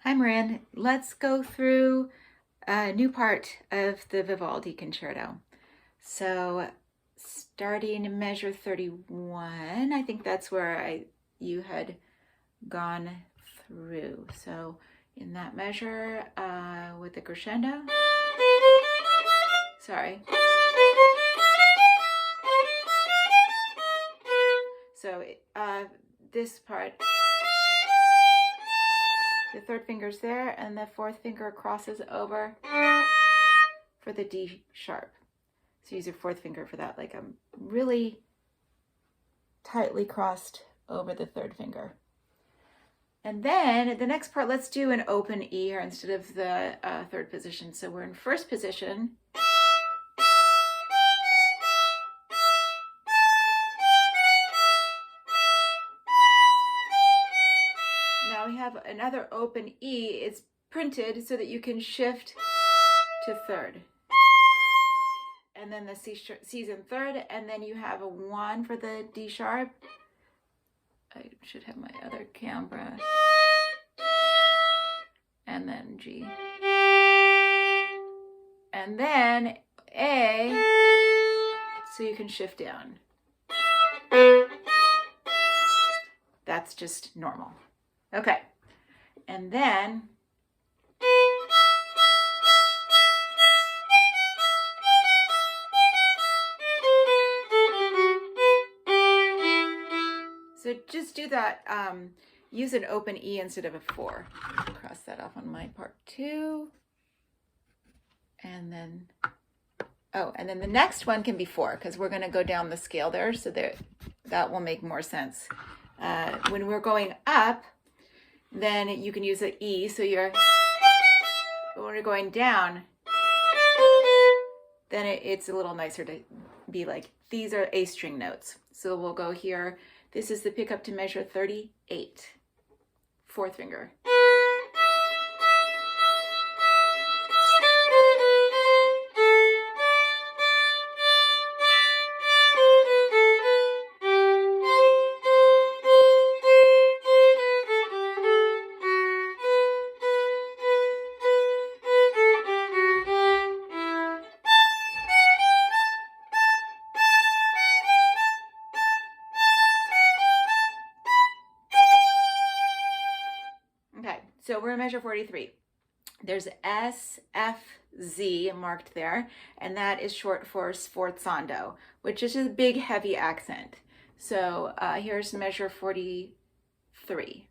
Hi Marin, let's go through a new part of the Vivaldi Concerto. So starting in measure 31, I think that's where you had gone through. So in that measure with the crescendo, sorry. So this part, the third finger's there and the fourth finger crosses over for the D sharp. So use your fourth finger for that, like I'm really tightly crossed over the third finger. And then the next part, let's do an open E here instead of the third position. So we're in first position. Now we have another open E. It's printed so that you can shift to third. And then the C's in third, and then you have a 1 for the D sharp. I should have my other camera. And then G. And then A, so you can shift down. That's just normal. Okay. And then so just do that, use an open E instead of a 4. Cross that off on my part 2. And then, and then the next one can be 4 because we're going to go down the scale there, so that will make more sense. When we're going up, then you can use an E, so when we're going down, then it's a little nicer to be like, these are A string notes. So we'll go here. This is the pickup to measure 38, fourth finger. So we're in measure 43. There's S, F, Z marked there, and that is short for sforzando, which is a big, heavy accent. So here's measure 43.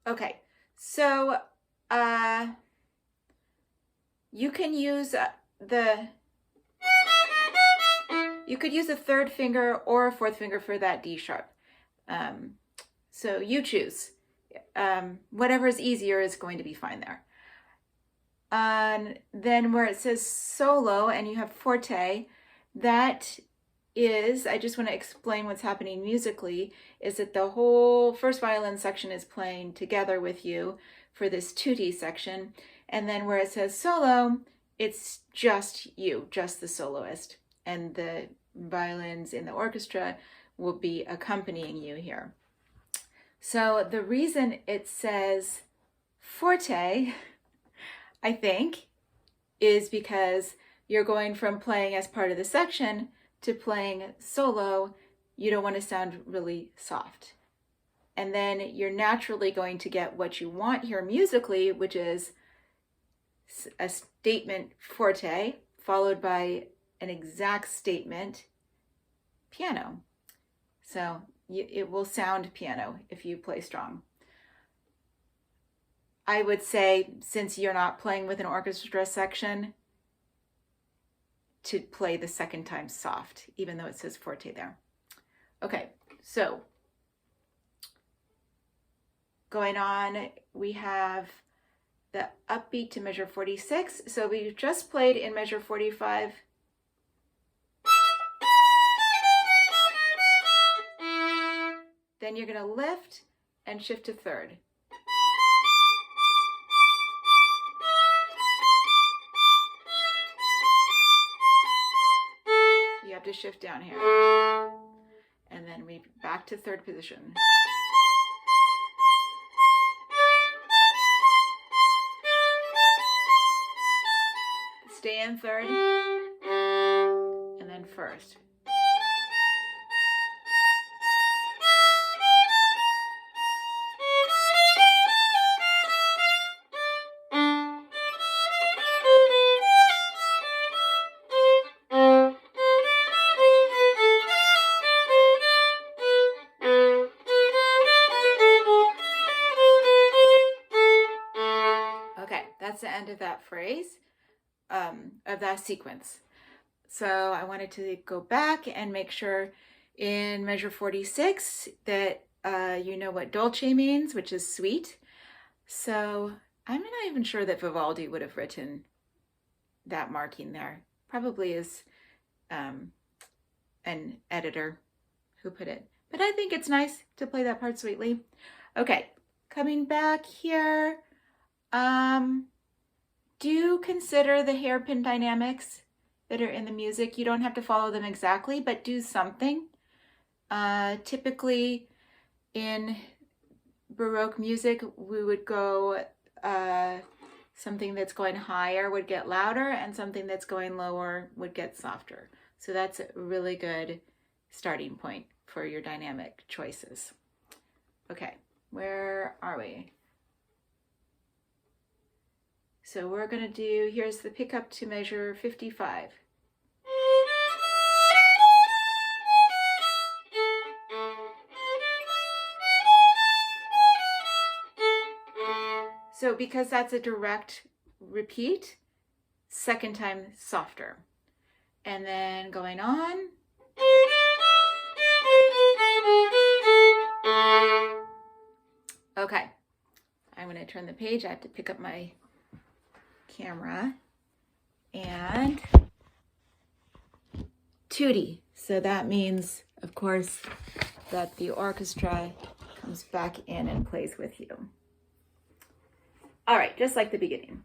Okay. So you can use you could use a third finger or a fourth finger for that D sharp. So you choose. Whatever is easier is going to be fine there. And then where it says solo and you have forte, that is, I just want to explain what's happening musically, is that the whole first violin section is playing together with you for this tutti section. And then where it says solo, it's just you, just the soloist. And the violins in the orchestra will be accompanying you here. So the reason it says forte, I think, is because you're going from playing as part of the section to playing solo. You don't want to sound really soft. And then you're naturally going to get what you want here musically, which is a statement forte followed by an exact statement piano. So it will sound piano if you play strong. I would say, since you're not playing with an orchestra section, to play the second time soft, even though it says forte there. Okay, so going on, we have the upbeat to measure 46. So we just played in measure 45. Then you're going to lift and shift to third. shift down here. And then we back to third position. Stay in third, and then first. Okay, that's the end of that phrase. Of that sequence. So I wanted to go back and make sure in measure 46 that you know what dolce means, which is sweet. So I'm not even sure that Vivaldi would have written that marking there. Probably is an editor who put it. But I think it's nice to play that part sweetly. Okay, coming back here. Do consider the hairpin dynamics that are in the music. You don't have to follow them exactly, but do something. Typically in Baroque music, we would go, something that's going higher would get louder and something that's going lower would get softer. So that's a really good starting point for your dynamic choices. Okay, where are we? So we're going to do, here's the pickup to measure 55. So because that's a direct repeat, second time softer. And then going on. Okay, I'm going to turn the page. I have to pick up my camera, and tutti. So that means, of course, that the orchestra comes back in and plays with you. All right, just like the beginning.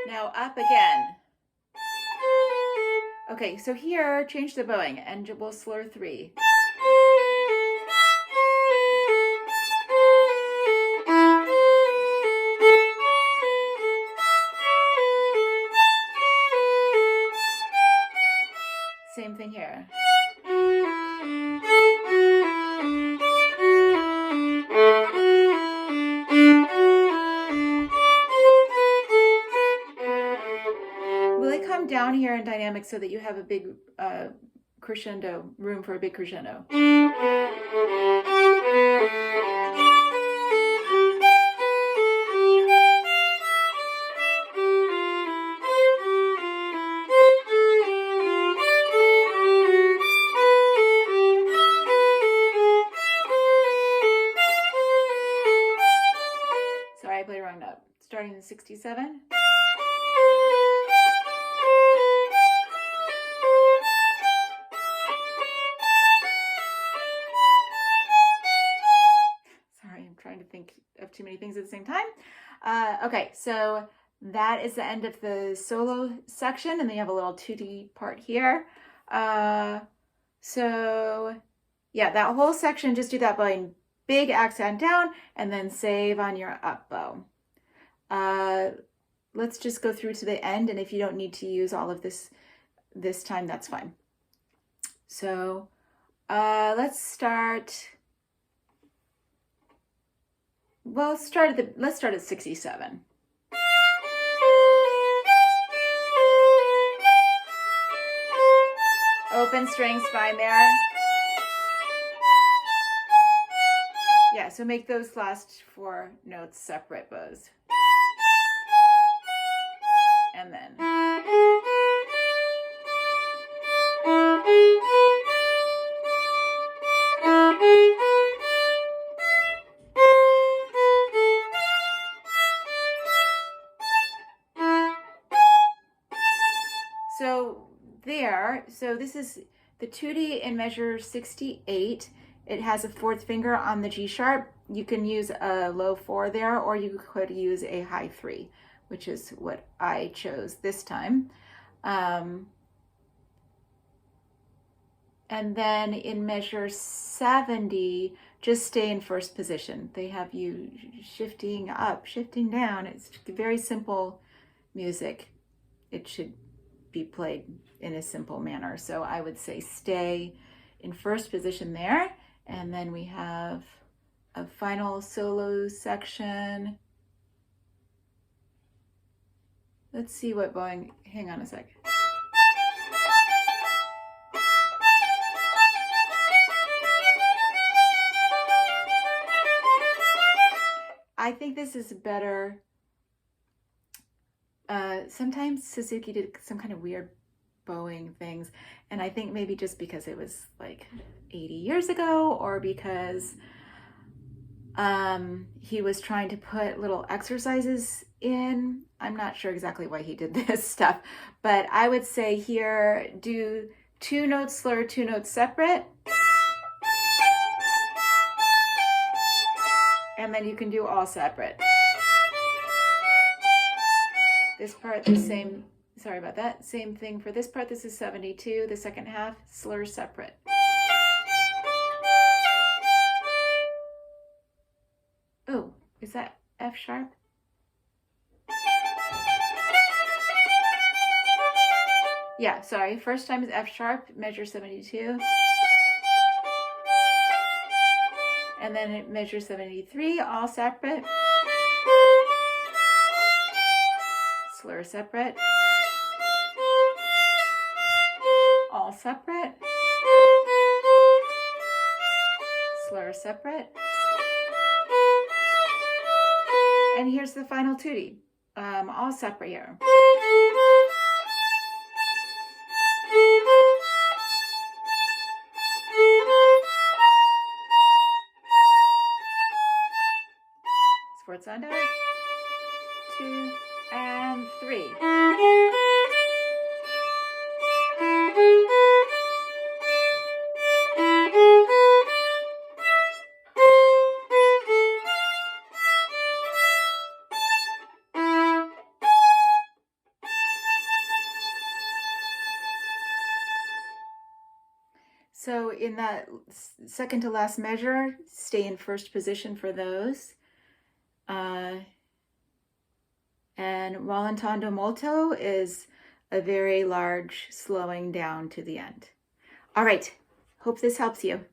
Now up again. Okay, so here, change the bowing, and we'll slur 3. Same thing here. Will it come down here in dynamics so that you have a big crescendo, room for a big crescendo? Sorry, I played a wrong note. Starting in 67. Of too many things at the same time. Okay, so that is the end of the solo section, and then you have a little tutti part here. So yeah, that whole section, just do that bowing, big accent down, and then save on your up bow. Let's just go through to the end, and if you don't need to use all of this time, that's fine. So let's start. Well, let's start at 67. Open string spine there. Yeah, so make those last 4 notes separate bows. And then. So this is The tutti in measure 68, it has a fourth finger on the G sharp. You can use a low 4 there, or you could use a high 3, which is what I chose this time. And then in measure 70, just stay in first position. They have you shifting up, shifting down. It's very simple music. It should be played in a simple manner. So I would say stay in first position there. And then we have a final solo section. Let's see what bowing, hang on a sec. I think this is better. Sometimes Suzuki did some kind of weird bowing things, and I think maybe just because it was like 80 years ago, or because he was trying to put little exercises in. I'm not sure exactly why he did this stuff, but I would say here, do 2 notes slur, 2 notes separate. And then you can do all separate. This part, the same, sorry about that, same thing for this part. This is 72, the second half, slur separate. Oh, is that F sharp? Yeah, sorry, first time is F sharp, measure 72. And then it measures 73, all separate. Slur separate. All separate. Slur separate. And here's the final tutti, all separate here. Sforzando, 2 and 3. So in that second to last measure, stay in first position for those. And rallentando molto is a very large slowing down to the end. All right, hope this helps you.